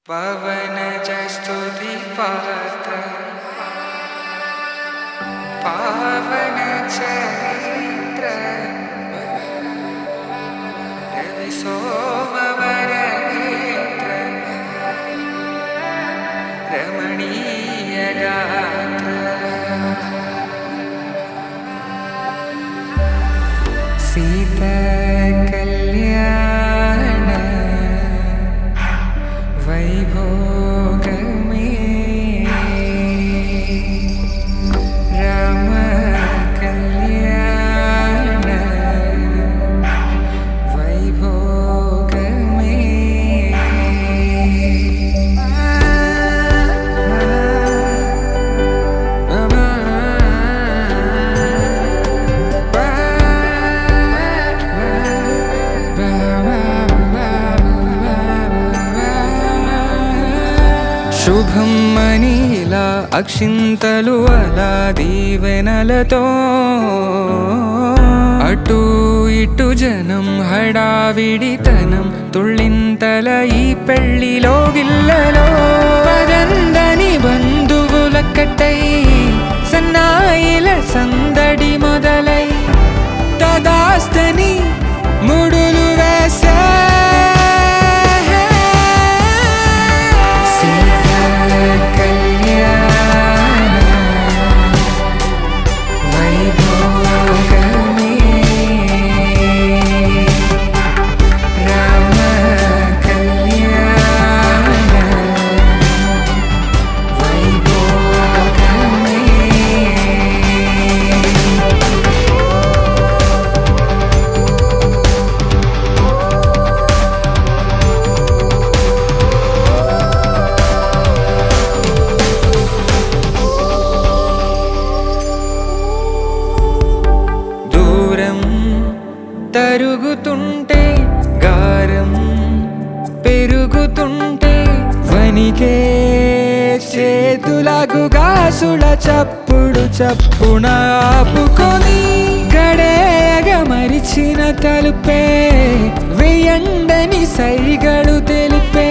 पवनज स्तुति पात्र पावन चरित्र रवि सोमवर नेत्र रमणीय गात्र सीता कल्याण वैभोग में राम कल्याण वैभोग శుభం మనీలా అక్షింతలు అలా దీవెనలతో అటు ఇటు జనం హడావిడితనం తుళ్ళింతల ఈ పెళ్లిలో గిల్లలో పదందని బంధువులక్కటై సన్నాయిల సందడి మొదలై తదాస్తని ముడులు వేసే తరుగుతుంటే గారం పెరుగుతుంటే వనికే చేతులకు గాసుల చప్పుడు చప్పున ఆపుకొని గడేగ మరిచిన తలుపే వేయండని సైగడు తెలిపే